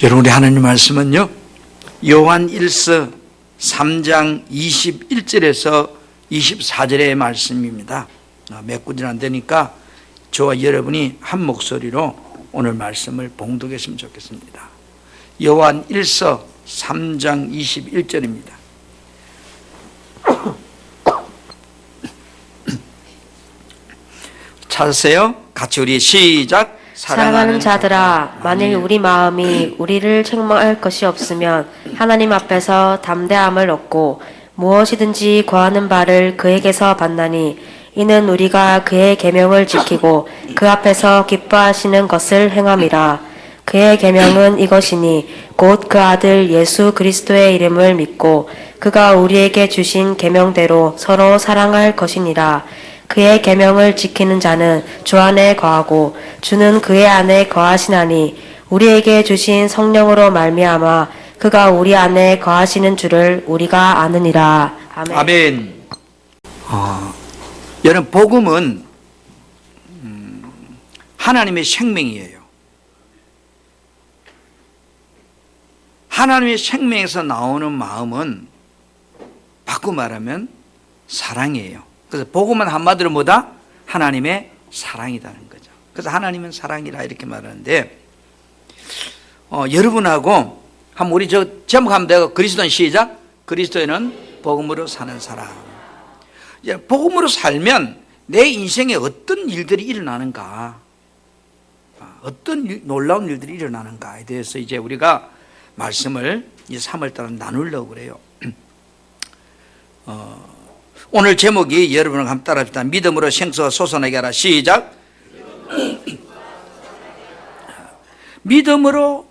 여러분, 우리 하나님 말씀은요, 요한 1서 3장 21절에서 24절의 말씀입니다. 몇 구절 안 되니까 저와 여러분이 한 목소리로 오늘 말씀을 봉독했으면 좋겠습니다. 요한 1서 3장 21절입니다. 찾으세요? 같이 우리 시작. 사랑하는 자들아, 만일 우리 마음이 우리를 책망할 것이 없으면 하나님 앞에서 담대함을 얻고 무엇이든지 구하는 바를 그에게서 받나니 이는 우리가 그의 계명을 지키고 그 앞에서 기뻐하시는 것을 행함이라. 그의 계명은 이것이니 곧 그 아들 예수 그리스도의 이름을 믿고 그가 우리에게 주신 계명대로 서로 사랑할 것이니라. 그의 계명을 지키는 자는 주 안에 거하고 주는 그의 안에 거하시나니 우리에게 주신 성령으로 말미암아 그가 우리 안에 거하시는 줄을 우리가 아느니라. 아멘. 아멘. 여러분, 복음은 하나님의 생명이에요. 하나님의 생명에서 나오는 마음은 바꿔 말하면 사랑이에요. 그래서 복음은 한마디로 뭐다? 하나님의 사랑이라는 거죠. 그래서 하나님은 사랑이라 이렇게 말하는데, 여러분하고 한번 우리 저 제목하면 되고, 그리스도는 시작. 그리스도는 복음으로 사는 사람. 복음으로 살면 내 인생에 어떤 일들이 일어나는가, 어떤 놀라운 일들이 일어나는가에 대해서 이제 우리가 말씀을 이 3월달에 나누려고 그래요. 오늘 제목이 여러분을 한번 따라합시다. 믿음으로 생수가 솟아나게 하라. 시작. 믿음으로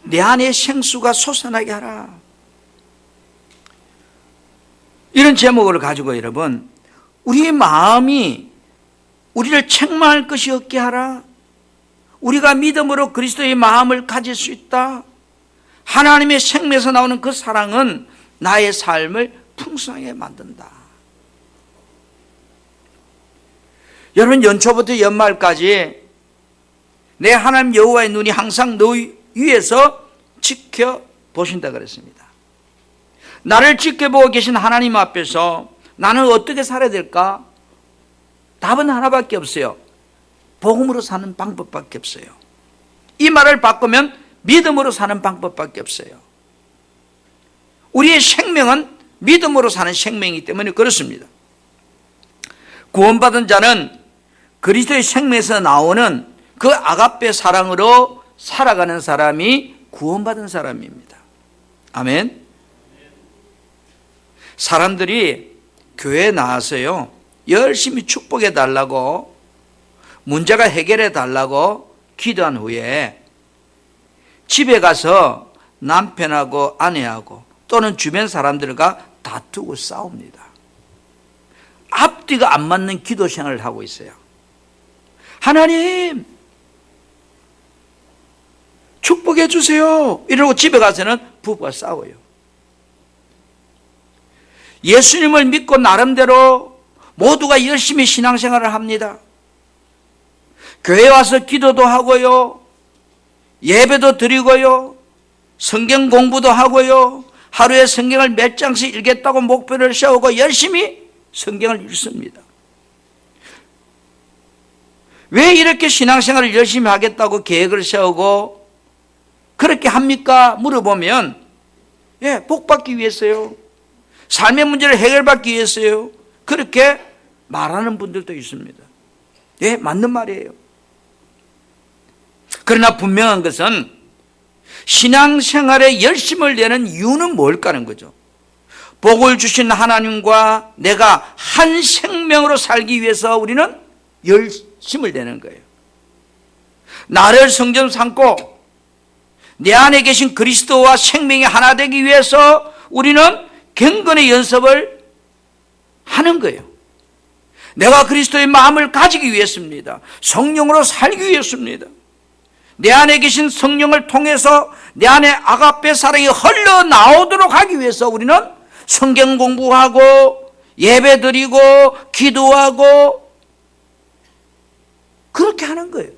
내 안에 생수가 솟아나게 하라. 이런 제목을 가지고 여러분, 우리의 마음이 우리를 책망할 것이 없게 하라. 우리가 믿음으로 그리스도의 마음을 가질 수 있다. 하나님의 생명에서 나오는 그 사랑은 나의 삶을 풍성하게 만든다. 여러분, 연초부터 연말까지 내 하나님 여호와의 눈이 항상 너 위에서 지켜보신다 그랬습니다. 나를 지켜보고 계신 하나님 앞에서 나는 어떻게 살아야 될까? 답은 하나밖에 없어요. 복음으로 사는 방법밖에 없어요. 이 말을 바꾸면 믿음으로 사는 방법밖에 없어요. 우리의 생명은 믿음으로 사는 생명이기 때문에 그렇습니다. 구원받은 자는 그리스도의 생명에서 나오는 그 아가페 사랑으로 살아가는 사람이 구원받은 사람입니다. 아멘. 사람들이 교회에 나와서요, 열심히 축복해 달라고, 문제가 해결해 달라고 기도한 후에 집에 가서 남편하고 아내하고 또는 주변 사람들과 다투고 싸웁니다. 앞뒤가 안 맞는 기도 생활을 하고 있어요. 하나님, 축복해 주세요. 이러고 집에 가서는 부부가 싸워요. 예수님을 믿고 나름대로 모두가 열심히 신앙생활을 합니다. 교회 와서 기도도 하고요, 예배도 드리고요, 성경 공부도 하고요, 하루에 성경을 몇 장씩 읽겠다고 목표를 세우고 열심히 성경을 읽습니다. 왜 이렇게 신앙생활을 열심히 하겠다고 계획을 세우고 그렇게 합니까? 물어보면, 복받기 위해서요. 삶의 문제를 해결받기 위해서요. 그렇게 말하는 분들도 있습니다. 맞는 말이에요. 그러나 분명한 것은 신앙생활에 열심을 내는 이유는 뭘까 하는 거죠. 복을 주신 하나님과 내가 한 생명으로 살기 위해서 우리는 열심을 내는 거예요. 나를 성전 삼고 내 안에 계신 그리스도와 생명이 하나 되기 위해서 우리는 경건의 연습을 하는 거예요. 내가 그리스도의 마음을 가지기 위해서입니다. 성령으로 살기 위해서입니다. 내 안에 계신 성령을 통해서 내 안에 아가페 사랑이 흘러나오도록 하기 위해서 우리는 성경 공부하고 예배 드리고 기도하고 그렇게 하는 거예요.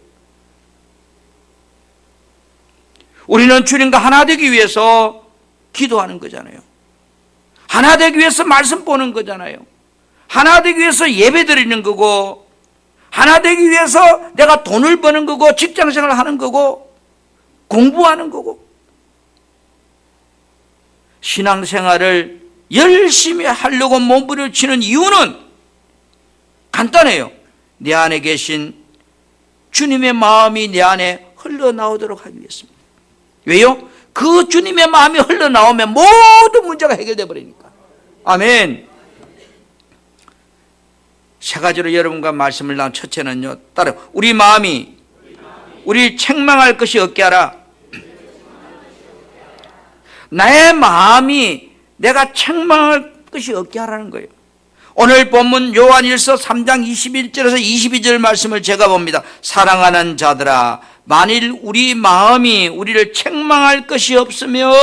우리는 주님과 하나 되기 위해서 기도하는 거잖아요. 하나 되기 위해서 말씀 보는 거잖아요. 하나 되기 위해서 예배 드리는 거고, 하나 되기 위해서 내가 돈을 버는 거고, 직장생활을 하는 거고, 공부하는 거고. 신앙생활을 열심히 하려고 몸부림치는 이유는 간단해요. 내 안에 계신 주님의 마음이 내 안에 흘러나오도록 하기 위해서입니다. 왜요? 그 주님의 마음이 흘러나오면 모든 문제가 해결되어 버리니까. 아멘. 세 가지로 여러분과 말씀을 나눈 첫째는요, 따로 우리 마음이 우리 책망할 것이 없게 하라. 나의 마음이 내가 책망할 것이 없게 하라는 거예요. 오늘 본문 요한일서 3장 21절에서 22절 말씀을 제가 봅니다. 사랑하는 자들아, 만일 우리 마음이 우리를 책망할 것이 없으면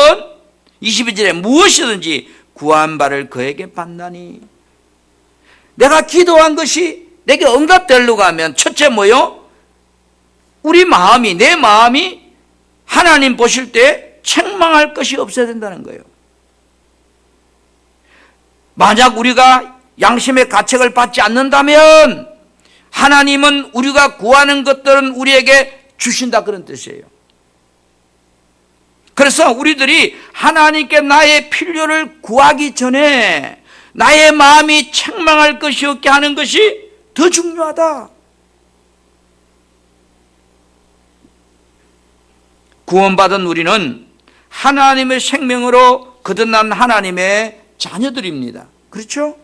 22절에 무엇이든지 구한 바를 그에게 받나니. 내가 기도한 것이 내게 응답되려고 하면 첫째 뭐요? 우리 마음이, 내 마음이 하나님 보실 때 책망할 것이 없어야 된다는 거예요. 만약 우리가 양심의 가책을 받지 않는다면 하나님은 우리가 구하는 것들은 우리에게 주신다, 그런 뜻이에요. 그래서 우리들이 하나님께 나의 필요를 구하기 전에 나의 마음이 책망할 것이 없게 하는 것이 더 중요하다. 구원받은 우리는 하나님의 생명으로 거듭난 하나님의 자녀들입니다. 그렇죠?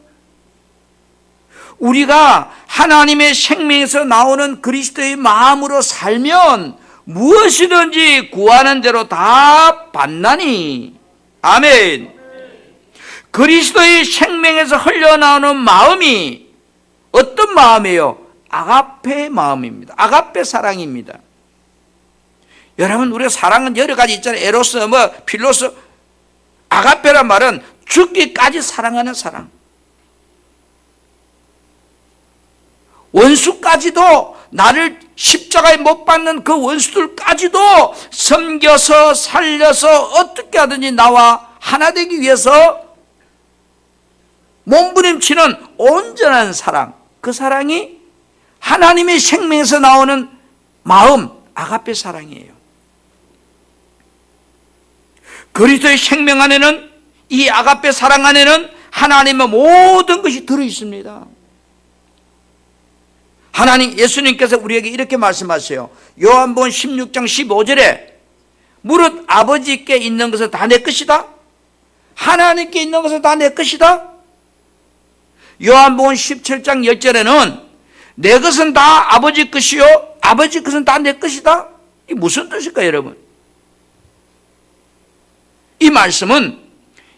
우리가 하나님의 생명에서 나오는 그리스도의 마음으로 살면 무엇이든지 구하는 대로 다 받나니. 아멘. 그리스도의 생명에서 흘러나오는 마음이 어떤 마음이에요? 아가페의 마음입니다. 아가페 사랑입니다. 여러분, 우리가 사랑은 여러 가지 있잖아요. 에로스, 필로스. 아가페란 말은 죽기까지 사랑하는 사랑. 원수까지도, 나를 십자가에 못 박는 그 원수들까지도 섬겨서 살려서 어떻게 하든지 나와 하나 되기 위해서 몸부림치는 온전한 사랑. 그 사랑이 하나님의 생명에서 나오는 마음, 아가페 사랑이에요. 그리스도의 생명 안에는, 이 아가페 사랑 안에는 하나님의 모든 것이 들어있습니다. 하나님, 예수님께서 우리에게 이렇게 말씀하세요. 요한복음 16장 15절에 무릇 아버지께 있는 것은 다 내 것이다. 하나님께 있는 것은 다 내 것이다. 요한복음 17장 10절에는 내 것은 다 아버지 것이요 아버지 것은 다 내 것이다. 이게 무슨 뜻일까요, 여러분? 이 말씀은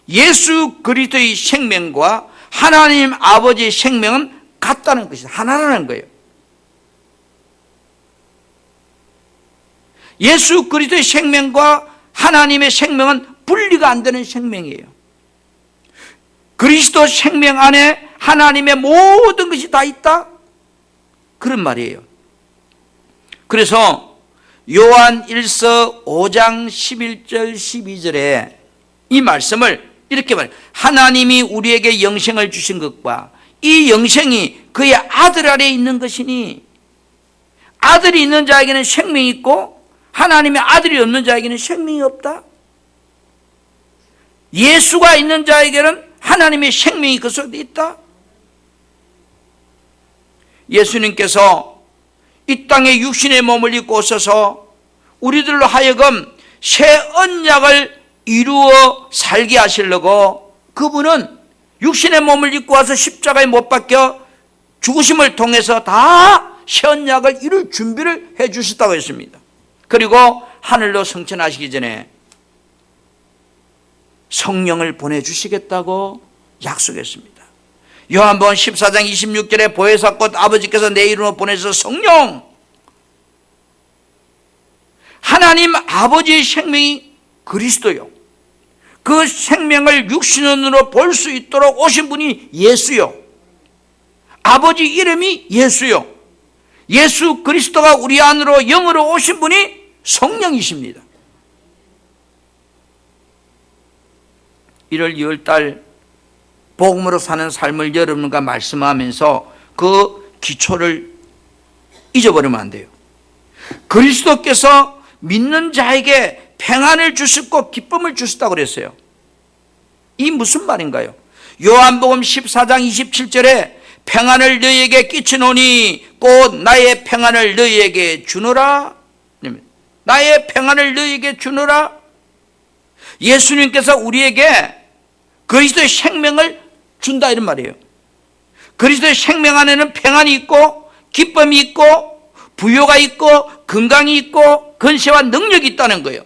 예수 그리스도의 생명과 하나님 아버지의 생명은 같다는 것이다. 하나라는 거예요. 예수 그리스도의 생명과 하나님의 생명은 분리가 안 되는 생명이에요. 그리스도 생명 안에 하나님의 모든 것이 다 있다, 그런 말이에요. 그래서 요한 1서 5장 11절 12절에 이 말씀을 이렇게 말해요. 하나님이 우리에게 영생을 주신 것과 이 영생이 그의 아들 안에 있는 것이니, 아들이 있는 자에게는 생명이 있고 하나님의 아들이 없는 자에게는 생명이 없다. 예수가 있는 자에게는 하나님의 생명이 그 속에 있다. 예수님께서 이 땅에 육신의 몸을 입고 오셔서 우리들로 하여금 새 언약을 이루어 살게 하시려고 그분은 육신의 몸을 입고 와서 십자가에 못 박혀 죽으심을 통해서 다 새 언약을 이룰 준비를 해 주셨다고 했습니다. 그리고 하늘로 승천하시기 전에 성령을 보내주시겠다고 약속했습니다. 요한복음 14장 26절에 보혜사 곧 아버지께서 내 이름으로 보내셔서 성령, 하나님 아버지의 생명이 그리스도요, 그 생명을 육신으로 볼 수 있도록 오신 분이 예수요, 아버지 이름이 예수요, 예수 그리스도가 우리 안으로 영으로 오신 분이 성령이십니다. 1월 2월달 복음으로 사는 삶을 여러분과 말씀하면서 그 기초를 잊어버리면 안 돼요. 그리스도께서 믿는 자에게 평안을 주셨고 기쁨을 주셨다고 그랬어요. 이 무슨 말인가요? 요한복음 14장 27절에 평안을 너희에게 끼치노니 곧 나의 평안을 너희에게 주노라. 나의 평안을 너희에게 주노라. 예수님께서 우리에게 그리스도의 생명을 준다 이런 말이에요. 그리스도의 생명 안에는 평안이 있고 기쁨이 있고 부요가 있고 건강이 있고 권세와 능력이 있다는 거예요.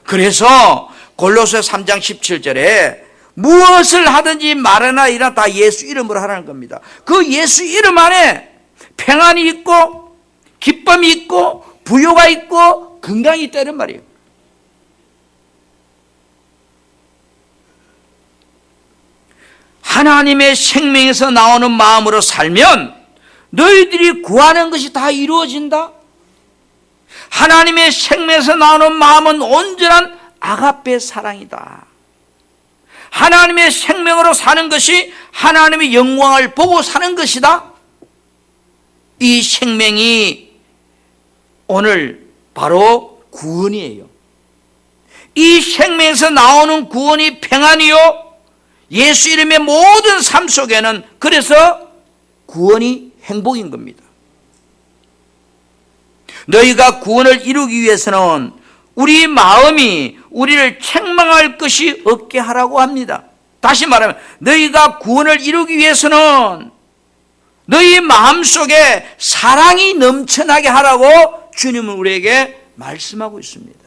그래서 골로새 3장 17절에 무엇을 하든지 말하나 이나 다 예수 이름으로 하라는 겁니다. 그 예수 이름 안에 평안이 있고 기쁨이 있고 부요가 있고 건강이 있다는 말이에요. 하나님의 생명에서 나오는 마음으로 살면 너희들이 구하는 것이 다 이루어진다. 하나님의 생명에서 나오는 마음은 온전한 아가페 사랑이다. 하나님의 생명으로 사는 것이 하나님의 영광을 보고 사는 것이다. 이 생명이 오늘 바로 구원이에요. 이 생명에서 나오는 구원이 평안이요 예수 이름의 모든 삶 속에는 그래서 구원이 행복인 겁니다. 너희가 구원을 이루기 위해서는 우리 마음이 우리를 책망할 것이 없게 하라고 합니다. 다시 말하면 너희가 구원을 이루기 위해서는 너희 마음속에 사랑이 넘쳐나게 하라고 주님은 우리에게 말씀하고 있습니다.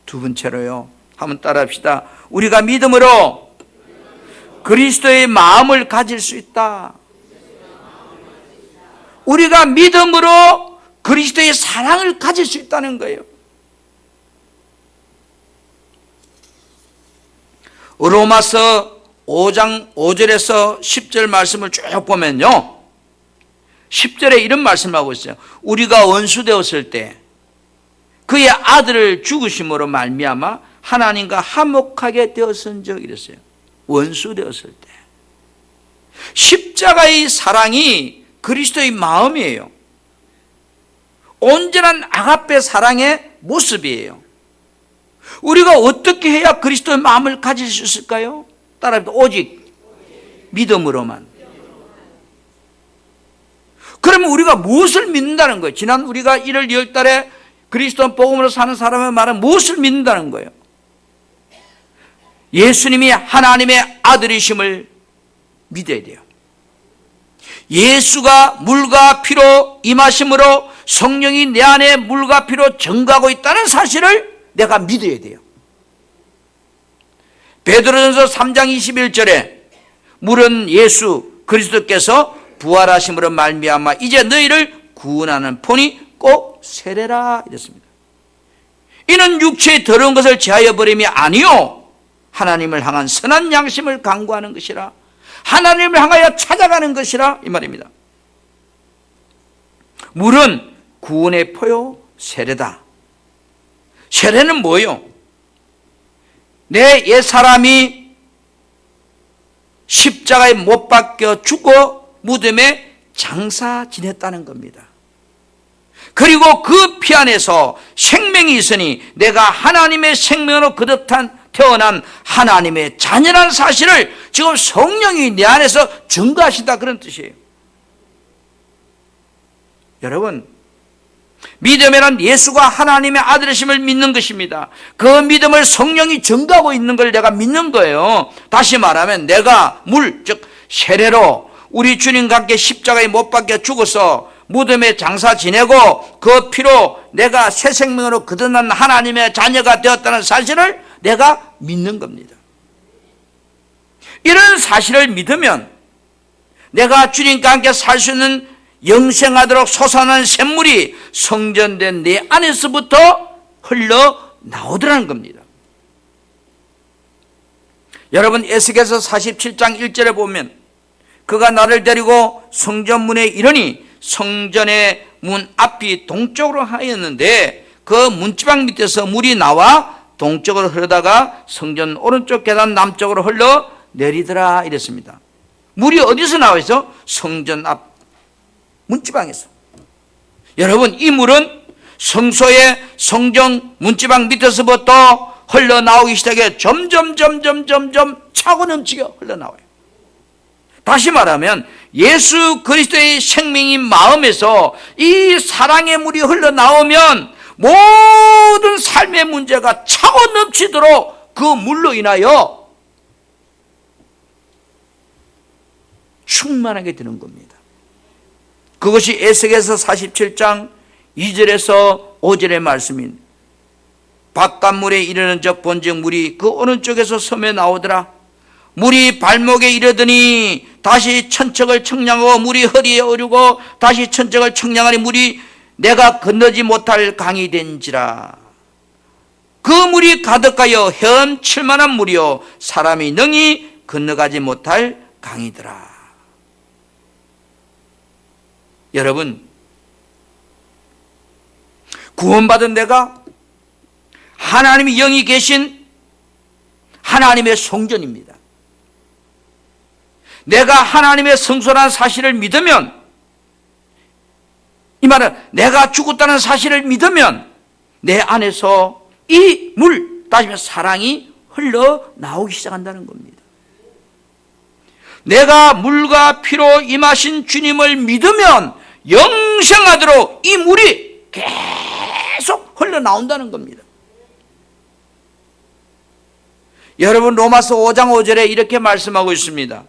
두 번째로요. 한번 따라합시다. 우리가 믿음으로 그리스도의 마음을 가질 수 있다. 우리가 믿음으로 그리스도의 사랑을 가질 수 있다는 거예요. 로마서 5장 5절에서 10절 말씀을 쭉 보면요. 10절에 이런 말씀을 하고 있어요. 우리가 원수되었을 때 그의 아들을 죽으심으로 말미암아 하나님과 화목하게 되었은즉 이랬어요. 원수되었을 때. 십자가의 사랑이 그리스도의 마음이에요. 온전한 아가페 사랑의 모습이에요. 우리가 어떻게 해야 그리스도의 마음을 가질 수 있을까요? 따라합니다. 오직 믿음으로만. 그러면 우리가 무엇을 믿는다는 거예요? 지난 우리가 1월 2월 달에 그리스도 복음으로 사는 사람의 말은 무엇을 믿는다는 거예요? 예수님이 하나님의 아들이심을 믿어야 돼요. 예수가 물과 피로 임하심으로 성령이 내 안에 물과 피로 증거하고 있다는 사실을 내가 믿어야 돼요. 베드로전서 3장 21절에 물은 예수 그리스도께서 부활하심으로 말미암아 이제 너희를 구원하는 본이 꼭 세례라 이랬습니다. 이는 육체의 더러운 것을 제하여 버림이 아니요 하나님을 향한 선한 양심을 강구하는 것이라 하나님을 향하여 찾아가는 것이라 이 말입니다. 물은 구원의 포요 세례다. 세례는 뭐예요? 내 옛사람이 십자가에 못 박혀 죽어 무덤에 장사 지냈다는 겁니다. 그리고 그 피 안에서 생명이 있으니 내가 하나님의 생명으로 거듭한 태어난 하나님의 자녀라는 사실을 지금 성령이 내 안에서 증거하신다 그런 뜻이에요. 여러분, 믿음이란 예수가 하나님의 아들이심을 믿는 것입니다. 그 믿음을 성령이 증거하고 있는 걸 내가 믿는 거예요. 다시 말하면 내가 즉 세례로 우리 주님과 함께 십자가에 못 박혀 죽어서 무덤에 장사 지내고 그 피로 내가 새 생명으로 거듭난 하나님의 자녀가 되었다는 사실을 내가 믿는 겁니다. 이런 사실을 믿으면 내가 주님과 함께 살 수 있는 영생하도록 솟아나는 샘물이 성전된 내 안에서부터 흘러나오더라는 겁니다. 여러분 에스겔서 47장 1절에 보면 그가 나를 데리고 성전문에 이르니 성전의 문 앞이 동쪽으로 하였는데 그 문지방 밑에서 물이 나와 동쪽으로 흐르다가 성전 오른쪽 계단 남쪽으로 흘러 내리더라 이랬습니다. 물이 어디서 나와 있어? 성전 앞 문지방에서. 여러분, 이 물은 성소의 성정 문지방 밑에서부터 흘러나오기 시작해 점점 차고 넘치게 흘러나와요. 다시 말하면 예수 그리스도의 생명인 마음에서 이 사랑의 물이 흘러나오면 모든 삶의 문제가 차고 넘치도록 그 물로 인하여 충만하게 되는 겁니다. 그것이 에스겔서 47장 2절에서 5절의 말씀인 바깥물에 이르는 적 본즉 물이 그 오른쪽에서 섬에 나오더라. 물이 발목에 이르더니 다시 천척을 청량하고 물이 허리에 오르고 다시 천척을 청량하니 물이 내가 건너지 못할 강이 된지라. 그 물이 가득하여 헤엄칠 만한 물이요 사람이 능히 건너가지 못할 강이더라. 여러분, 구원받은 내가 하나님의 영이 계신 하나님의 성전입니다. 내가 하나님의 성소라는 사실을 믿으면, 이 말은 내가 죽었다는 사실을 믿으면 내 안에서 이 물, 다시 말해 사랑이 흘러나오기 시작한다는 겁니다. 내가 물과 피로 임하신 주님을 믿으면 영생하도록 이 물이 계속 흘러나온다는 겁니다. 여러분, 로마서 5장 5절에 이렇게 말씀하고 있습니다.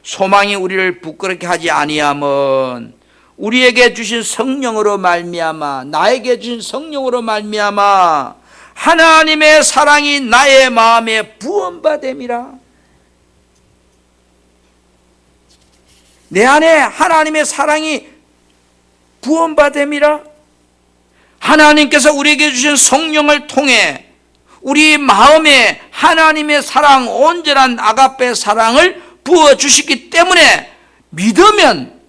소망이 우리를 부끄럽게 하지 아니함은 우리에게 주신 성령으로 말미암아, 나에게 주신 성령으로 말미암아 하나님의 사랑이 나의 마음에 부음받음이라. 내 안에 하나님의 사랑이 부음받음이라. 하나님께서 우리에게 주신 성령을 통해 우리 마음에 하나님의 사랑, 온전한 아가페 사랑을 부어주시기 때문에 믿으면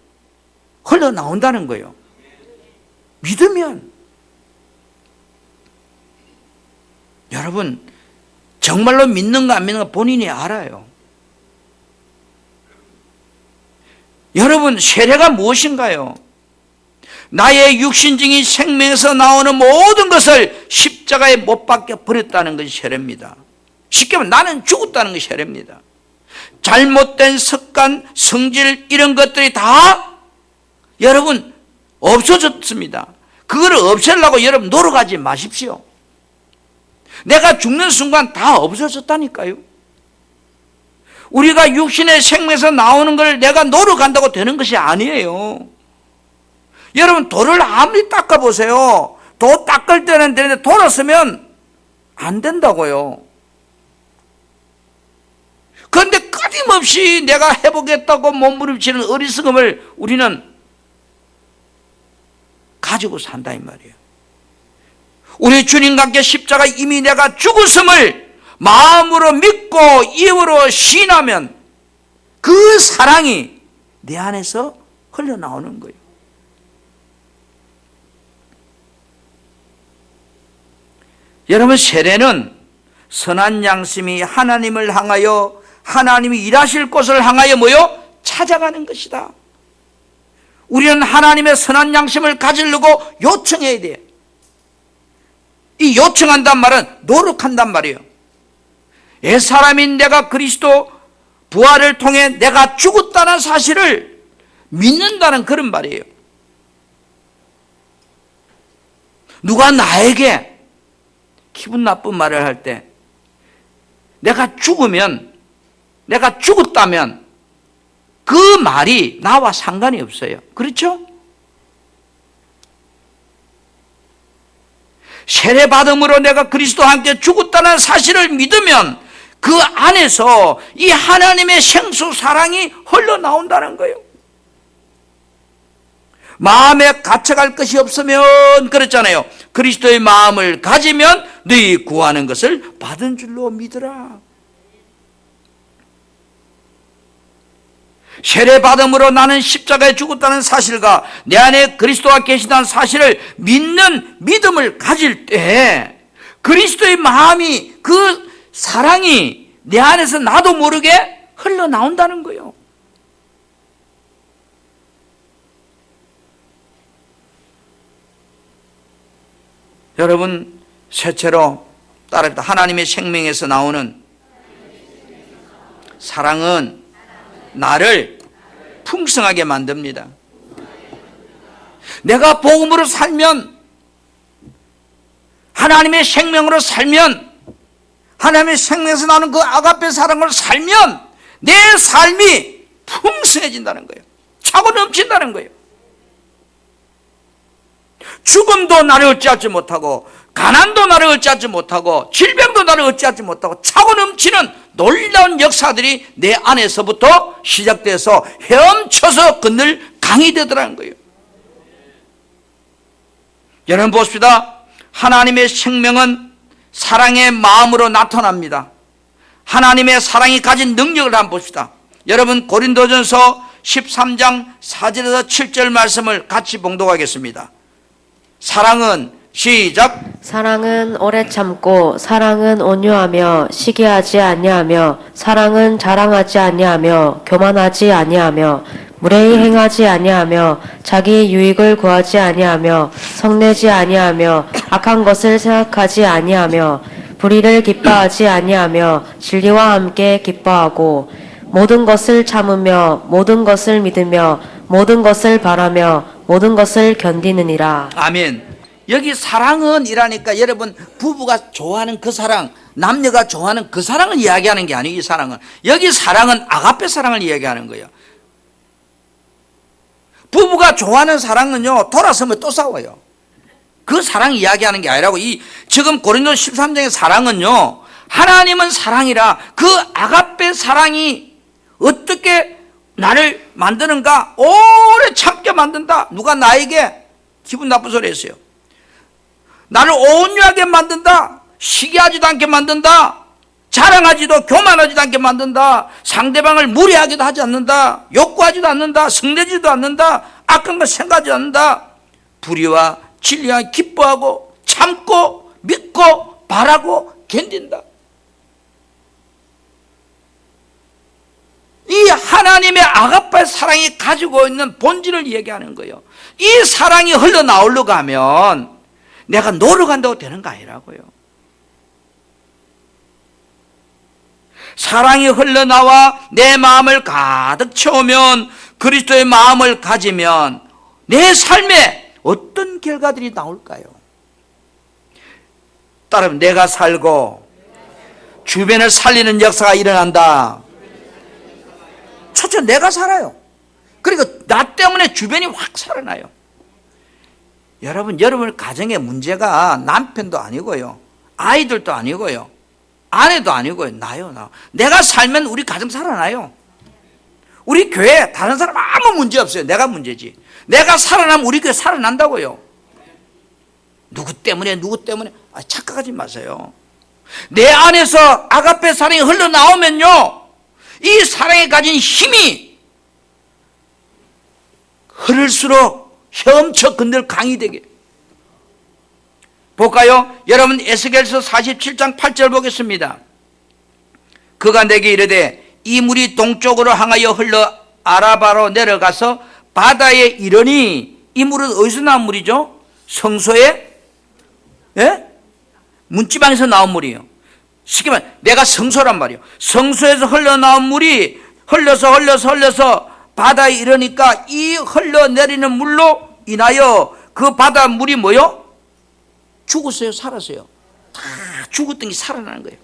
흘러나온다는 거예요. 믿으면. 여러분, 정말로 믿는가 안 믿는가 본인이 알아요. 여러분, 세례가 무엇인가요? 나의 육신적인 생명에서 나오는 모든 것을 십자가에 못 박혀 버렸다는 것이 세례입니다. 쉽게 말하면 나는 죽었다는 것이 세례입니다. 잘못된 습관, 성질 이런 것들이 다 여러분 없어졌습니다. 그거를 없애려고 여러분 노력하지 마십시오. 내가 죽는 순간 다 없어졌다니까요. 우리가 육신의 생명에서 나오는 걸 내가 노력한다고 되는 것이 아니에요. 여러분, 돌을 아무리 닦아보세요. 도 닦을 때는 되는데 돌 없으면 안 된다고요. 그런데 끊임없이 내가 해보겠다고 몸부림치는 어리석음을 우리는 가지고 산다 이 말이에요. 우리 주님과 함께 십자가 이미 내가 죽었음을 마음으로 믿고 입으로 신하면 그 사랑이 내 안에서 흘러나오는 거예요. 여러분, 세례는 선한 양심이 하나님을 향하여, 하나님이 일하실 곳을 향하여 뭐요? 찾아가는 것이다. 우리는 하나님의 선한 양심을 가지려고 요청해야 돼요. 이 요청한단 말은 노력한단 말이에요. 옛사람인 내가 그리스도 부활을 통해 내가 죽었다는 사실을 믿는다는 그런 말이에요. 누가 나에게 기분 나쁜 말을 할 때 내가 죽으면, 내가 죽었다면 그 말이 나와 상관이 없어요. 그렇죠? 세례받음으로 내가 그리스도와 함께 죽었다는 사실을 믿으면 그 안에서 이 하나님의 생수 사랑이 흘러나온다는 거예요. 마음에 갇혀갈 것이 없으면, 그랬잖아요. 그리스도의 마음을 가지면 너희 구하는 것을 받은 줄로 믿으라. 세례받음으로 나는 십자가에 죽었다는 사실과 내 안에 그리스도가 계시다는 사실을 믿는 믿음을 가질 때 그리스도의 마음이, 그 사랑이 내 안에서 나도 모르게 흘러나온다는 거예요. 여러분, 셋째로 따라합니다. 하나님의 생명에서 나오는 사랑은 나를 풍성하게 만듭니다. 내가 복음으로 살면, 하나님의 생명으로 살면, 하나님의 생명에서 나오는 그 아가페 사랑으로 살면 내 삶이 풍성해진다는 거예요. 차고 넘친다는 거예요. 죽음도 나를 어찌하지 못하고, 가난도 나를 어찌하지 못하고, 질병도 나를 어찌하지 못하고, 차고 넘치는 놀라운 역사들이 내 안에서부터 시작돼서 헤엄쳐서 건널 강이 되더라는 거예요. 여러분 보십시다. 하나님의 생명은 사랑의 마음으로 나타납니다. 하나님의 사랑이 가진 능력을 한번 봅시다. 여러분, 고린도전서 13장 4절에서 7절 말씀을 같이 봉독하겠습니다. 사랑은, 시작. 사랑은 오래 참고, 사랑은 온유하며 시기하지 아니하며, 사랑은 자랑하지 아니하며 교만하지 아니하며, 무례히 행하지 아니하며, 자기 유익을 구하지 아니하며, 성내지 아니하며, 악한 것을 생각하지 아니하며, 불의를 기뻐하지 아니하며, 진리와 함께 기뻐하고, 모든 것을 참으며, 모든 것을 믿으며, 모든 것을 바라며, 모든 것을 견디느니라. 아멘. 여기 사랑은 이라니까 여러분, 부부가 좋아하는 그 사랑, 남녀가 좋아하는 그 사랑을 이야기하는 게 아니에요. 이 사랑은, 여기 사랑은 아가페 사랑을 이야기하는 거예요. 부부가 좋아하는 사랑은요, 돌아서면 또 싸워요. 그 사랑 이야기하는 게 아니라고. 이 지금 고린도 13장의 사랑은요, 하나님은 사랑이라 그 아가페 사랑이 어떻게 나를 만드는가? 오래 참게 만든다. 누가 나에게 기분 나쁜 소리 했어요. 나를 온유하게 만든다. 시기하지도 않게 만든다. 자랑하지도 교만하지도 않게 만든다. 상대방을 무례하게도 하지 않는다. 욕구하지도 않는다. 성내지도 않는다. 악한 걸 생각하지 않는다. 불의와 진리와 기뻐하고 참고 믿고 바라고 견딘다. 이 하나님의 아가페 사랑이 가지고 있는 본질을 얘기하는 거예요. 이 사랑이 흘러나오려고 하면 내가 노력한다고 되는 거 아니라고요. 사랑이 흘러나와 내 마음을 가득 채우면, 그리스도의 마음을 가지면 내 삶에 어떤 결과들이 나올까요? 따라하면, 내가 살고 주변을 살리는 역사가 일어난다. 첫째, 내가 살아요. 그리고 나 때문에 주변이 확 살아나요. 여러분 가정의 문제가 남편도 아니고요, 아이들도 아니고요, 아내도 아니고요, 나요. 내가 살면 우리 가정 살아나요. 우리 교회 다른 사람 아무 문제 없어요. 내가 문제지. 내가 살아나면 우리 교회 살아난다고요. 누구 때문에 착각하지 마세요. 내 안에서 아가페 사랑이 흘러나오면요, 이 사랑에 가진 힘이 흐를수록 헤엄쳐 건들 강이 되게. 볼까요? 여러분, 에스겔서 47장 8절 보겠습니다. 그가 내게 이르되, 이 물이 동쪽으로 향하여 흘러 아라바로 내려가서 바다에 이르니. 이 물은 어디서 나온 물이죠? 성소에, 예? 문지방에서 나온 물이에요. 쉽게 말해, 내가 성소란 말이에요. 성소에서 흘러나온 물이 흘러서 바다에 이르니까 이 흘러내리는 물로 인하여 그 바다 물이 뭐요? 죽었어요, 살았어요? 다 죽었던 게 살아나는 거예요.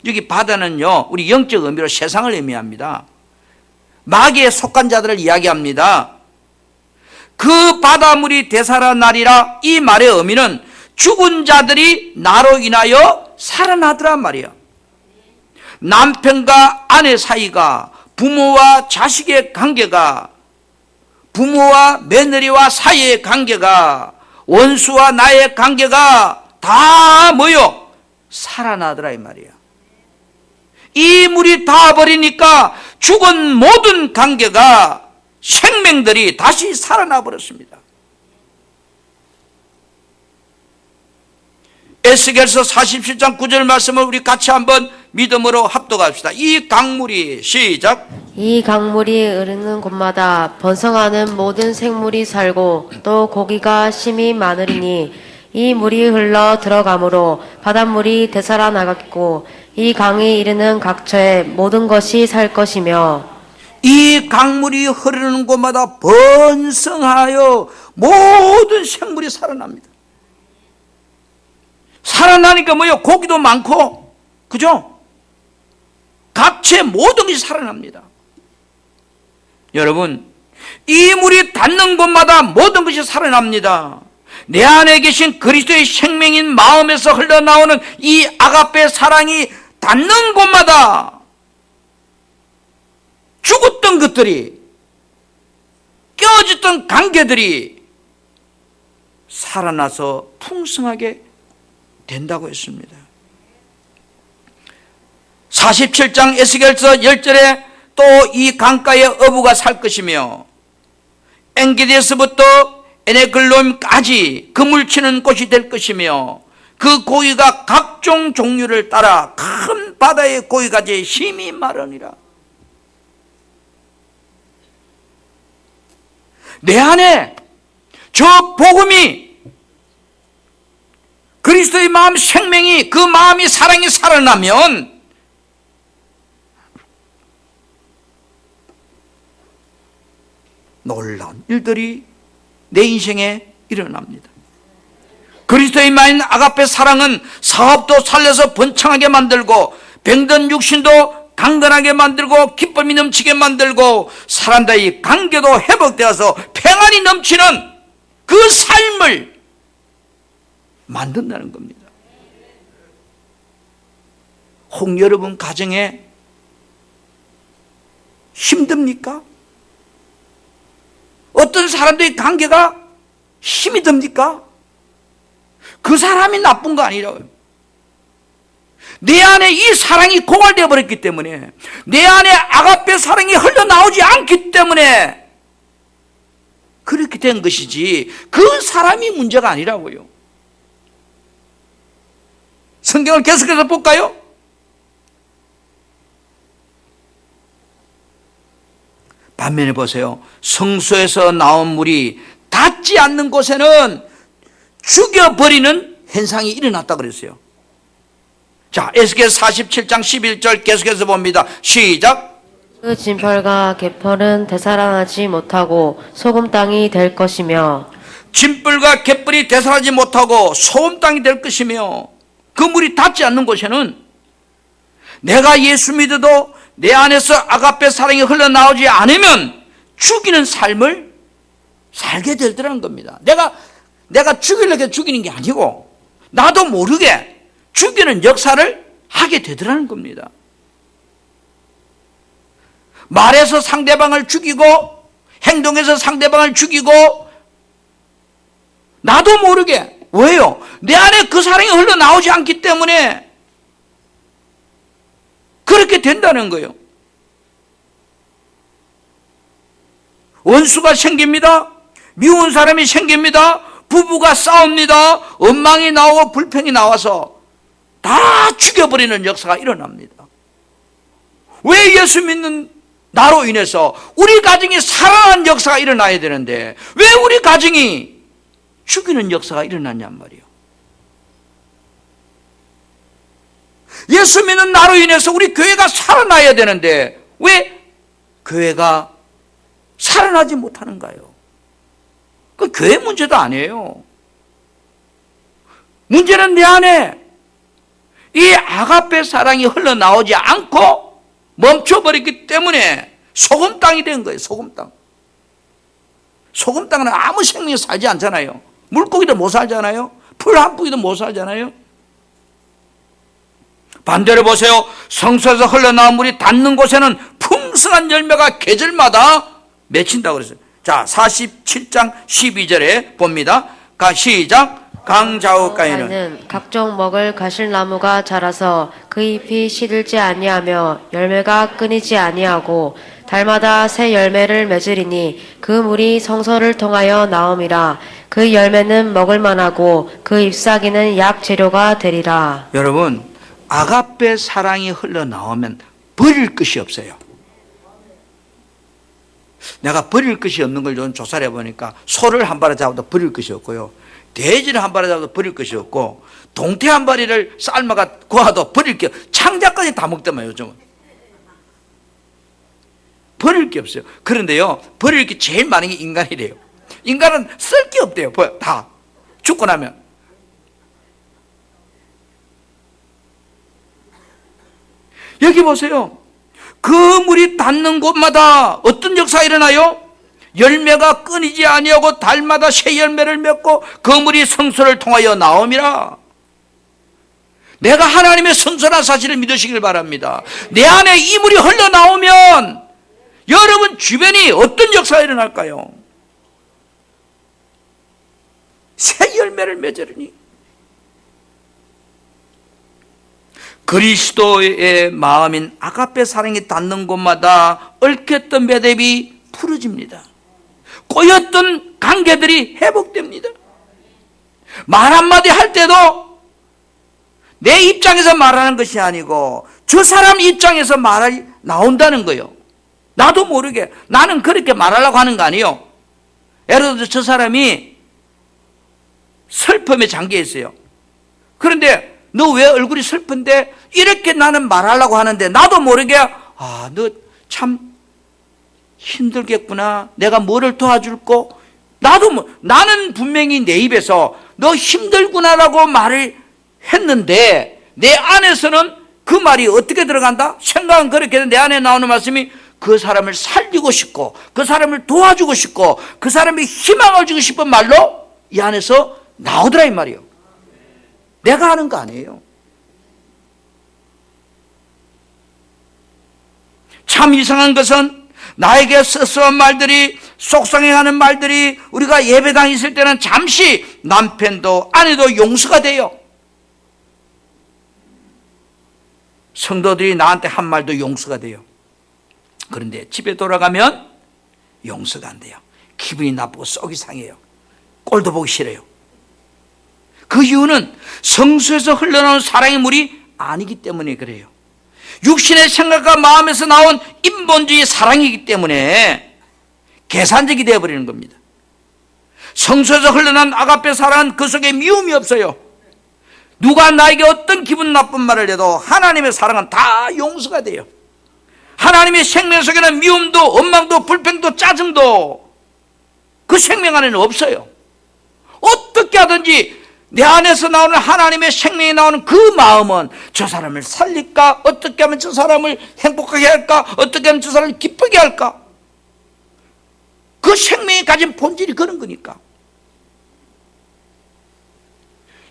여기 바다는요, 우리 영적 의미로 세상을 의미합니다. 마귀에 속한 자들을 이야기합니다. 그 바다물이 되살아나리라, 이 말의 의미는 죽은 자들이 나로 인하여 살아나더란 말이에요. 남편과 아내 사이가, 부모와 자식의 관계가, 부모와 며느리와 사이의 관계가, 원수와 나의 관계가 다 뭐요? 살아나더라 이 말이에요. 이 물이 다 버리니까 죽은 모든 관계가, 생명들이 다시 살아나 버렸습니다. 에스겔서 47장 9절 말씀을 우리 같이 한번 믿음으로 합독합시다. 이 강물이 시작. 이 강물이 흐르는 곳마다 번성하는 모든 생물이 살고 또 고기가 심히 많으리니 이 물이 흘러 들어가므로 바닷물이 되살아나갔고 이 강이 이르는 각처에 모든 것이 살 것이며 이 강물이 흐르는 곳마다 번성하여 모든 생물이 살아납니다. 살아나니까 뭐요? 고기도 많고, 그죠? 각체 모든 것이 살아납니다. 여러분, 이 물이 닿는 곳마다 모든 것이 살아납니다. 내 안에 계신 그리스도의 생명인 마음에서 흘러나오는 이 아가페 사랑이 닿는 곳마다 죽었던 것들이, 깨어졌던 관계들이 살아나서 풍성하게 된다고 했습니다. 47장 에스겔서 10절에 또 이 강가에 어부가 살 것이며 엔게디에서부터 에네글롬까지 그물 치는 곳이 될 것이며 그 고기가 각종 종류를 따라 큰 바다의 고기까지 힘이 마르니라. 내 안에 저 복음이 그리스도의 마음 생명이 그 마음이 사랑이 살아나면 놀라운 일들이 내 인생에 일어납니다. 그리스도의 마음 아가페 사랑은 사업도 살려서 번창하게 만들고 병든 육신도 강건하게 만들고 기쁨이 넘치게 만들고 사람들의 관계도 회복되어서 평안이 넘치는 그 삶을 만든다는 겁니다. 혹 여러분 가정에 힘듭니까? 어떤 사람들의 관계가 힘이 듭니까? 그 사람이 나쁜 거 아니라고요. 내 안에 이 사랑이 고갈되어 버렸기 때문에, 내 안에 아가페 사랑이 흘러나오지 않기 때문에 그렇게 된 것이지 그 사람이 문제가 아니라고요. 성경을 계속해서 볼까요? 반면에 보세요. 성소에서 나온 물이 닿지 않는 곳에는 죽여버리는 현상이 일어났다고 그랬어요. 자, 에스겔 47장 11절 계속해서 봅니다. 시작. 그 진펄과 갯벌은 되살아나지 못하고 소금 땅이 될 것이며 진불과 갯벌이 되살아나지 못하고 소금 땅이 될 것이며 그 물이 닿지 않는 곳에는 내가 예수 믿어도 내 안에서 아가페 사랑이 흘러나오지 않으면 죽이는 삶을 살게 되더라는 겁니다. 내가 죽이려고 죽이는 게 아니고 나도 모르게 죽이는 역사를 하게 되더라는 겁니다. 말에서 상대방을 죽이고 행동에서 상대방을 죽이고 나도 모르게, 왜요? 내 안에 그 사랑이 흘러나오지 않기 때문에 그렇게 된다는 거예요. 원수가 생깁니다. 미운 사람이 생깁니다. 부부가 싸웁니다. 원망이 나오고 불평이 나와서 다 죽여버리는 역사가 일어납니다. 왜 예수 믿는 나로 인해서 우리 가정이 살아난 역사가 일어나야 되는데 왜 우리 가정이 죽이는 역사가 일어났냔 말이에요. 예수 믿는 나로 인해서 우리 교회가 살아나야 되는데 왜 교회가 살아나지 못하는가요? 그 교회 문제도 아니에요. 문제는 내 안에 이 아가페 사랑이 흘러나오지 않고 멈춰버렸기 때문에 소금 땅이 된 거예요. 소금 땅. 소금 땅은 아무 생명이 살지 않잖아요. 물고기도 못 살잖아요. 풀 한 뿌기도 못 살잖아요. 반대로 보세요. 성소에서 흘러나온 물이 닿는 곳에는 풍성한 열매가 계절마다 맺힌다고 그랬어요. 자, 47장 12절에 봅니다. 시작. 강 좌우가에는 각종 먹을 가실나무가 자라서 그 잎이 시들지 아니하며 열매가 끊이지 아니하고 달마다 새 열매를 맺으리니 그 물이 성소를 통하여 나옴이라. 그 열매는 먹을 만하고 그 잎사귀는 약 재료가 되리라. 여러분, 아가페 사랑이 흘러나오면 버릴 것이 없어요. 내가 버릴 것이 없는 걸 좀 조사를 해보니까 소를 한 마리 잡아도 버릴 것이 없고요, 돼지를 한 마리 잡아도 버릴 것이 없고, 동태 한 마리를 삶아가 구워도 버릴 게, 창자까지 다 먹더만 요즘은. 버릴 게 없어요. 그런데요, 버릴 게 제일 많은 게 인간이래요. 인간은 쓸 게 없대요. 다 죽고 나면. 여기 보세요. 그 물이 닿는 곳마다 어떤 역사가 일어나요? 열매가 끊이지 아니하고 달마다 새 열매를 맺고 그 물이 성소를 통하여 나옴이라. 내가 하나님의 성소라는 사실을 믿으시길 바랍니다. 내 안에 이 물이 흘러나오면 여러분 주변이 어떤 역사가 일어날까요? 새 열매를 맺으리니. 그리스도의 마음인 아가페 사랑이 닿는 곳마다 얽혔던 매듭이 풀어집니다. 꼬였던 관계들이 회복됩니다. 말 한마디 할 때도 내 입장에서 말하는 것이 아니고 저 사람 입장에서 말이 나온다는 거예요. 나도 모르게 나는 그렇게 말하려고 하는 거 아니에요. 예를 들어서 저 사람이 슬픔에 잠겨 있어요. 그런데 너 왜 얼굴이 슬픈데? 이렇게 나는 말하려고 하는데 나도 모르게 너 참 힘들겠구나. 내가 뭐를 도와줄까? 나는 분명히 내 입에서 너 힘들구나라고 말을 했는데 내 안에서는 그 말이 어떻게 들어간다? 생각은 그렇게 내 안에 나오는 말씀이 그 사람을 살리고 싶고 그 사람을 도와주고 싶고 그 사람이 희망을 주고 싶은 말로 이 안에서 나오더라 이 말이에요. 내가 하는 거 아니에요. 참 이상한 것은 나에게 씁쓸한 말들이, 속상해하는 말들이 우리가 예배당에 있을 때는 잠시 남편도 아내도 용서가 돼요. 성도들이 나한테 한 말도 용서가 돼요. 그런데 집에 돌아가면 용서가 안 돼요. 기분이 나쁘고 속이 상해요. 꼴도 보기 싫어요. 그 이유는 성수에서 흘러나오는 사랑의 물이 아니기 때문에 그래요. 육신의 생각과 마음에서 나온 인본주의 사랑이기 때문에 계산적이 되어버리는 겁니다. 성수에서 흘러난 아가페 사랑은 그 속에 미움이 없어요. 누가 나에게 어떤 기분 나쁜 말을 해도 하나님의 사랑은 다 용서가 돼요. 하나님의 생명 속에는 미움도 원망도 불평도 짜증도 그 생명 안에는 없어요. 어떻게 하든지 내 안에서 나오는 하나님의 생명이 나오는 그 마음은 저 사람을 살릴까? 어떻게 하면 저 사람을 행복하게 할까? 어떻게 하면 저 사람을 기쁘게 할까? 그 생명이 가진 본질이 그런 거니까.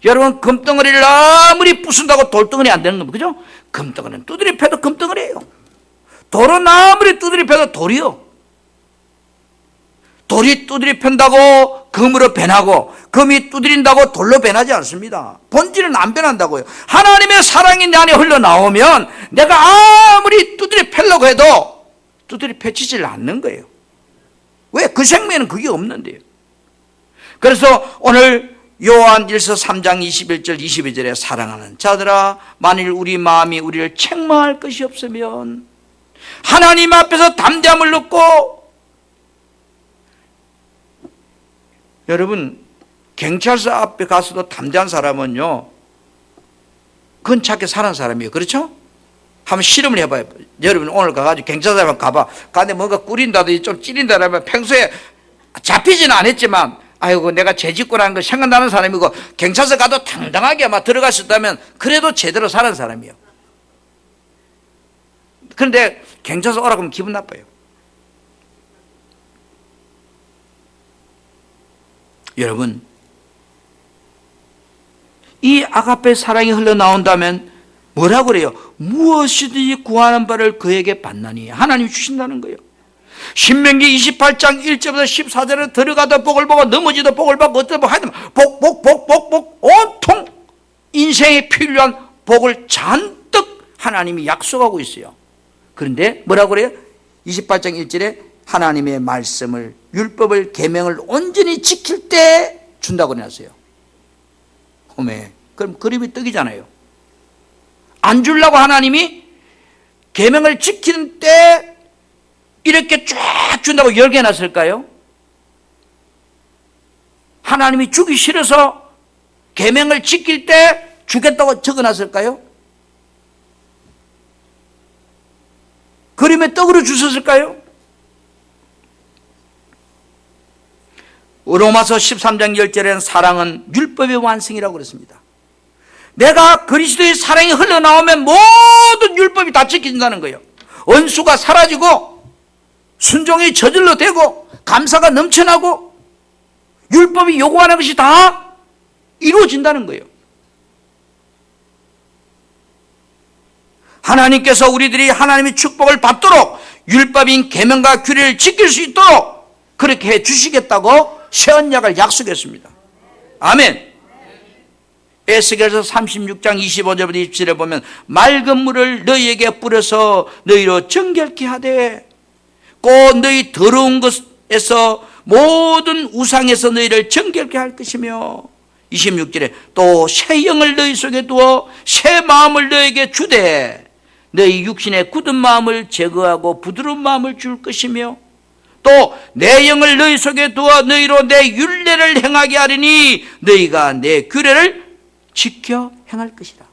여러분, 금덩어리를 아무리 부순다고 돌덩어리 안 되는 겁니다. 그죠? 금덩어리는 두드려 패도 금덩어리예요. 돌은 아무리 두드려 패도 돌이요. 돌이 두드려 편다고 금으로 변하고 금이 두드린다고 돌로 변하지 않습니다. 본질은 안 변한다고요. 하나님의 사랑이 내 안에 흘러나오면 내가 아무리 두드려 패려고 해도 두드려 패치질 않는 거예요. 왜? 그 생명에는 그게 없는데요. 그래서 오늘 요한 1서 3장 21절 22절에 사랑하는 자들아, 만일 우리 마음이 우리를 책망할 것이 없으면 하나님 앞에서 담대함을 얻고. 여러분, 경찰서 앞에 가서도 담대한 사람은요, 그건 착하게 사는 사람이에요. 그렇죠? 한번 실험을 해봐요. 여러분 오늘 가가지고 경찰서 앞에 가봐. 가는데 뭔가 꾸린다든지 좀 찌린다라면 평소에 잡히지는 않았지만 아이고 내가 죄짓고라는 거 생각나는 사람이고, 경찰서 가도 당당하게 아마 들어갈 수 있다면 그래도 제대로 사는 사람이에요. 그런데 경찰서 오라고 하면 기분 나빠요. 여러분, 이 아가페 사랑이 흘러나온다면 뭐라고 그래요? 무엇이든지 구하는 바를 그에게 받나니. 하나님이 주신다는 거예요. 신명기 28장 1절부터 14절에 들어가도 복을 보고 넘어지도 복을 받고 어떤 복 하여튼 복 온통 인생에 필요한 복을 잔뜩 하나님이 약속하고 있어요. 그런데 뭐라고 그래요? 28장 1절에 하나님의 말씀을, 율법을, 계명을 온전히 지킬 때 준다고 해놨어요. 홈에. 그럼 그림이 떡이잖아요. 안 주려고 하나님이 계명을 지키는 때 이렇게 쫙 준다고 10개 해놨을까요? 하나님이 주기 싫어서 계명을 지킬 때 주겠다고 적어놨을까요? 그림에 떡으로 주셨을까요? 로마서 13장 10절에는 사랑은 율법의 완성이라고 그랬습니다. 내가 그리스도의 사랑이 흘러나오면 모든 율법이 다 지켜진다는 거예요. 원수가 사라지고 순종이 저절로 되고 감사가 넘쳐나고 율법이 요구하는 것이 다 이루어진다는 거예요. 하나님께서 우리들이 하나님의 축복을 받도록 율법인 계명과 규례를 지킬 수 있도록 그렇게 해 주시겠다고 새 언약을 약속했습니다. 아멘. 에스겔서 36장 25절부터 27절에 보면 맑은 물을 너희에게 뿌려서 너희로 정결케 하되 곧 너희 더러운 것에서 모든 우상에서 너희를 정결케 할 것이며 26절에 또 새 영을 너희 속에 두어 새 마음을 너희에게 주되 너희 육신의 굳은 마음을 제거하고 부드러운 마음을 줄 것이며 또 내 영을 너희 속에 두어 너희로 내 율례를 행하게 하리니 너희가 내 규례를 지켜 행할 것이다.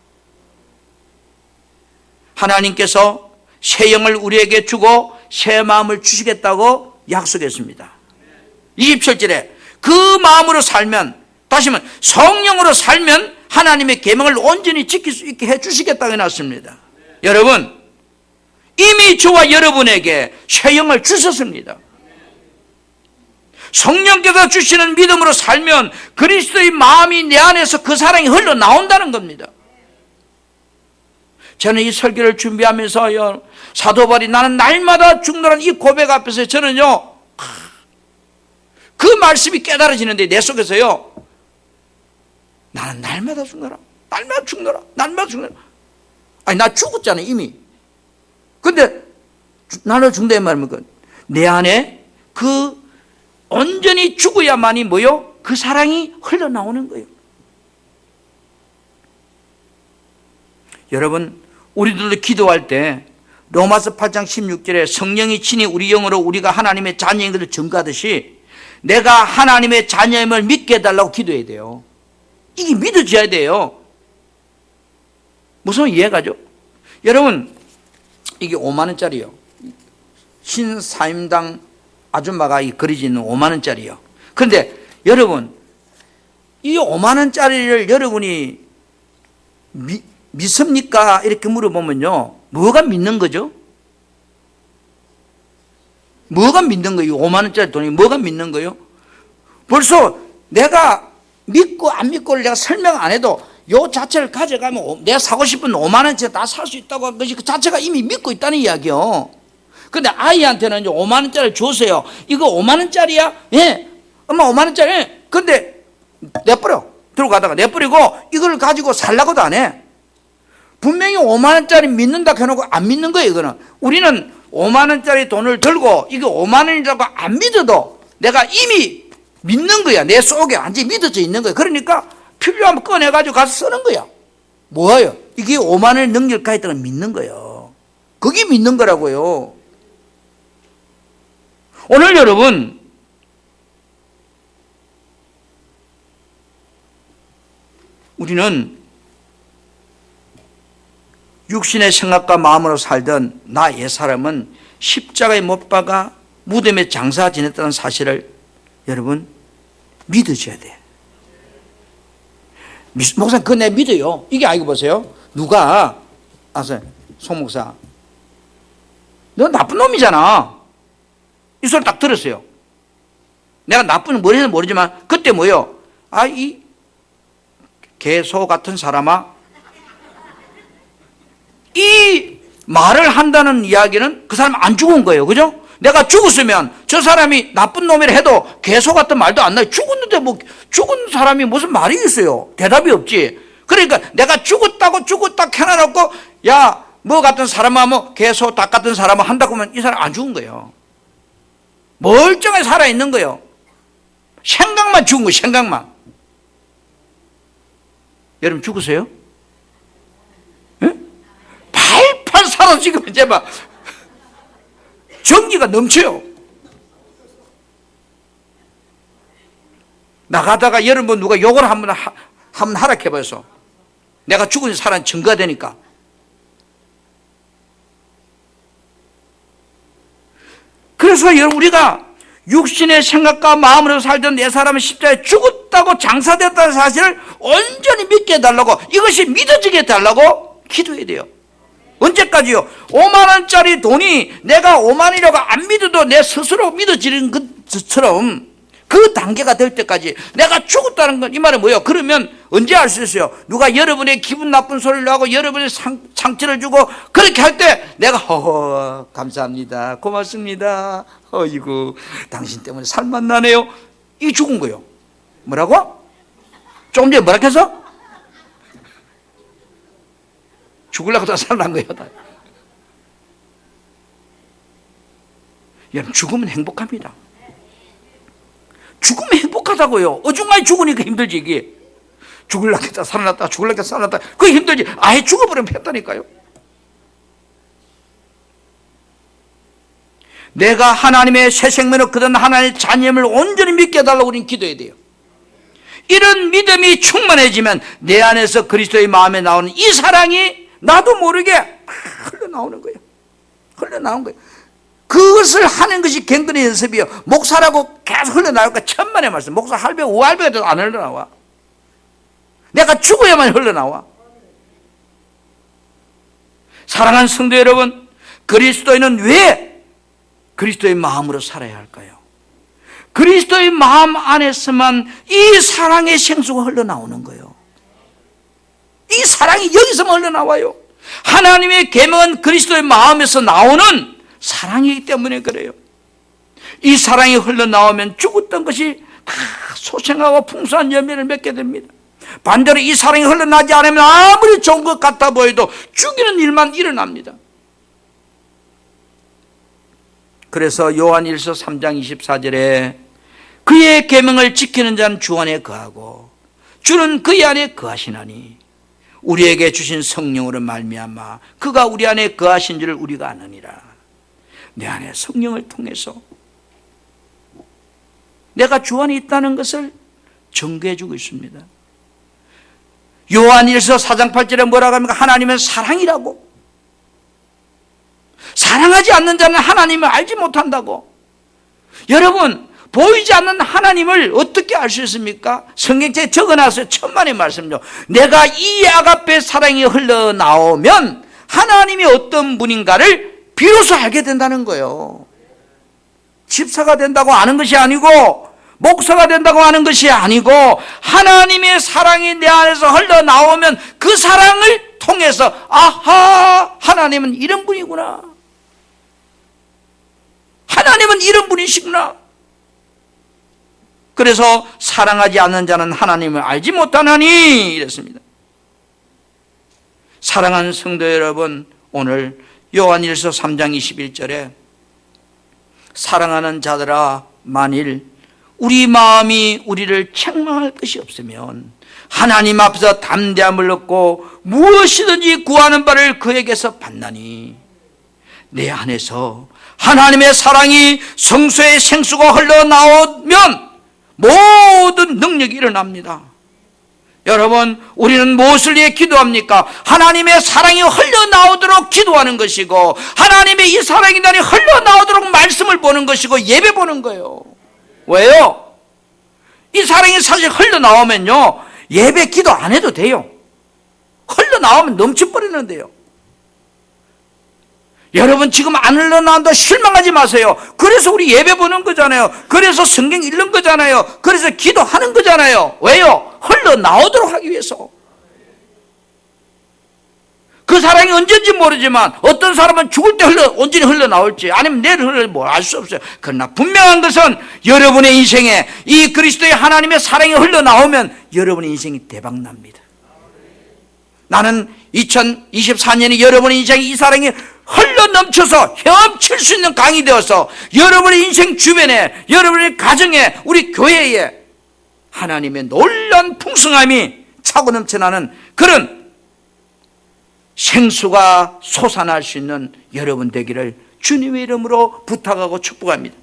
하나님께서 새 영을 우리에게 주고 새 마음을 주시겠다고 약속했습니다. 27절에 그 마음으로 살면, 다시 말하면 성령으로 살면 하나님의 계명을 온전히 지킬 수 있게 해주시겠다고 해놨습니다. 여러분, 이미 저와 여러분에게 새 영을 주셨습니다. 성령께서 주시는 믿음으로 살면 그리스도의 마음이 내 안에서 그 사랑이 흘러나온다는 겁니다. 저는 이 설교를 준비하면서요, 사도 바울이 나는 날마다 죽노라는 이 고백 앞에서 저는요, 그 말씀이 깨달아지는데 내 속에서요, 나는 날마다 죽노라, 날마다 죽노라, 날마다 죽노라. 아니, 나 죽었잖아 이미. 근데 나는 죽는다 이 말이면 내 안에 그 온전히 죽어야만이 뭐요? 그 사랑이 흘러나오는 거예요. 여러분, 우리들도 기도할 때 로마서 8장 16절에 성령이 친히 우리 영으로 우리가 하나님의 자녀인 것을 증거하듯이 내가 하나님의 자녀임을 믿게 해달라고 기도해야 돼요. 이게 믿어져야 돼요. 무슨 이해가죠? 여러분, 이게 5만 원짜리요. 신사임당 아줌마가 이 그려져 있는 5만 원짜리요. 그런데 여러분, 이 5만 원짜리를 여러분이 믿습니까? 이렇게 물어보면요, 뭐가 믿는 거죠? 뭐가 믿는 거예요? 5만 원짜리 돈이 뭐가 믿는 거예요? 벌써 내가 믿고 안 믿고를 내가 설명 안 해도 요 자체를 가져가면 내가 사고 싶은 5만 원짜리 다 살 수 있다고 한 것이 그 자체가 이미 믿고 있다는 이야기요. 근데 아이한테는 이제 5만 원짜리 줬어요. 이거 5만 원짜리야? 예. 엄마 5만 원짜리. 근데 내버려. 들고 가다가 내버리고 이걸 가지고 살라고도 안 해. 분명히 5만 원짜리 믿는다 해놓고 안 믿는 거예요, 이거는. 우리는 5만 원짜리 돈을 들고 이게 5만 원이라고 안 믿어도 내가 이미 믿는 거야. 내 속에 완전히 믿어져 있는 거야. 그러니까 필요하면 꺼내가지고 가서 쓰는 거야. 뭐예요? 이게 5만 원의 능력가 있다는 걸 믿는 거예요. 그게 믿는 거라고요. 오늘 여러분, 우리는 육신의 생각과 마음으로 살던 나 옛사람은 십자가에 못 박아 무덤에 장사 지냈다는 사실을 여러분 믿으셔야 돼. 목사님, 그거 내가 믿어요. 이게 아니고 보세요. 누가, 송 목사, 너 나쁜 놈이잖아. 이 소리 딱 들었어요. 내가 나쁜 머리는 모르지만 그때 뭐요? 아, 이 개소 같은 사람아, 이 말을 한다는 이야기는 그 사람 안 죽은 거예요. 그죠? 내가 죽었으면 저 사람이 나쁜 놈이라 해도 개소 같은 말도 안 나요. 죽었는데 뭐 죽은 사람이 무슨 말이 있어요? 대답이 없지. 그러니까 내가 죽었다 해놔놓고 야, 뭐 같은 사람아, 뭐 개소 닭 같은 사람아 한다고 하면 이 사람 안 죽은 거예요. 멀쩡하게 살아있는 거예요. 생각만 죽은 거예요. 생각만. 여러분 죽으세요? 예? 팔팔 살아 지금 이제 막 전기가 넘쳐요. 나가다가 여러분 누가 욕을 한번 하락해봐서 내가 죽은 사람 증거가 되니까. 그래서 여러분 우리가 육신의 생각과 마음으로 살던 내 사람은 십자가에 죽었다고 장사됐다는 사실을 온전히 믿게 해달라고, 이것이 믿어지게 해달라고 기도해야 돼요. 언제까지요? 5만 원짜리 돈이 내가 5만이라고 안 믿어도 내 스스로 믿어지는 것처럼 그 단계가 될 때까지 내가 죽었다는 건 이 말은 뭐예요? 그러면 언제 알 수 있어요? 누가 여러분의 기분 나쁜 소리를 하고 여러분의 상처를 주고 그렇게 할 때 내가 허허 감사합니다 고맙습니다 어이구 당신 때문에 살만 나네요, 이게 죽은 거예요. 뭐라고? 조금 전에 뭐라 해서? 죽으려고 다 살아난 거예요. 여러분 죽으면 행복합니다. 죽으면 행복하다고요. 어중간히 죽으니까 힘들지 이게. 죽으려고 했다 살아났다 죽으려고 했다 살아났다 그게 힘들지. 아예 죽어버리면 폈다니까요. 내가 하나님의 새 생명을 거둔 하나님의 자녀임을 온전히 믿게 해달라고 우리는 기도해야 돼요. 이런 믿음이 충만해지면 내 안에서 그리스도의 마음에 나오는 이 사랑이 나도 모르게 흘러나오는 거예요. 흘러나오는 거예요. 그것을 하는 것이 경건의 연습이에요. 목사라고 계속 흘러나올까? 천만의 말씀. 목사 할배, 우할배가 돼도 안 흘러나와. 내가 죽어야만 흘러나와. 사랑하는 성도 여러분, 그리스도인은 왜 그리스도의 마음으로 살아야 할까요? 그리스도의 마음 안에서만 이 사랑의 생수가 흘러나오는 거예요. 이 사랑이 여기서만 흘러나와요. 하나님의 계명은 그리스도의 마음에서 나오는 사랑이기 때문에 그래요. 이 사랑이 흘러나오면 죽었던 것이 다 소생하고 풍성한 열매를 맺게 됩니다. 반대로 이 사랑이 흘러나지 않으면 아무리 좋은 것 같아 보여도 죽이는 일만 일어납니다. 그래서 요한일서 3장 24절에 그의 계명을 지키는 자는 주 안에 거하고 주는 그의 안에 거하시나니 우리에게 주신 성령으로 말미암아 그가 우리 안에 거하신 줄을 우리가 아느니라. 내 안에 성령을 통해서 내가 주 안에 있다는 것을 증거해 주고 있습니다. 요한일서 4장 8절에 뭐라고 합니까? 하나님은 사랑이라고. 사랑하지 않는 자는 하나님을 알지 못한다고. 여러분 보이지 않는 하나님을 어떻게 알 수 있습니까? 성경책에 적어놨어요. 천만의 말씀요. 내가 이 아가페 사랑이 흘러나오면 하나님이 어떤 분인가를 비로소 알게 된다는 거예요. 집사가 된다고 아는 것이 아니고 목사가 된다고 하는 것이 아니고 하나님의 사랑이 내 안에서 흘러나오면 그 사랑을 통해서 아하 하나님은 이런 분이구나. 하나님은 이런 분이시구나. 그래서 사랑하지 않는 자는 하나님을 알지 못하나니 이랬습니다. 사랑하는 성도 여러분, 오늘 요한일서 3장 21절에 사랑하는 자들아 만일 우리 마음이 우리를 책망할 것이 없으면 하나님 앞에서 담대함을 얻고 무엇이든지 구하는 바를 그에게서 받나니 내 안에서 하나님의 사랑이 성소의 생수가 흘러나오면 모든 능력이 일어납니다. 여러분 우리는 무엇을 위해 기도합니까? 하나님의 사랑이 흘러나오도록 기도하는 것이고 하나님의 이 사랑이 나를 흘러나오도록 말씀을 보는 것이고 예배 보는 거예요. 왜요? 이 사랑이 사실 흘러나오면요 예배 기도 안 해도 돼요. 흘러나오면 넘쳐버리는데요. 여러분 지금 안 흘러나온다 실망하지 마세요. 그래서 우리 예배 보는 거잖아요. 그래서 성경 읽는 거잖아요. 그래서 기도하는 거잖아요. 왜요? 흘러나오도록 하기 위해서. 그 사랑이 언제인지 모르지만 어떤 사람은 죽을 때 온전히 흘러나올지 아니면 내일 흘러나올지 뭐 알 수 없어요. 그러나 분명한 것은 여러분의 인생에 이 그리스도의 하나님의 사랑이 흘러나오면 여러분의 인생이 대박납니다. 나는 2024년에 여러분의 인생에 이 사랑이 흘러넘쳐서 헤엄칠 수 있는 강이 되어서 여러분의 인생 주변에 여러분의 가정에 우리 교회에 하나님의 놀라운 풍성함이 차고 넘쳐나는 그런 생수가 솟아날 수 있는 여러분 되기를 주님의 이름으로 부탁하고 축복합니다.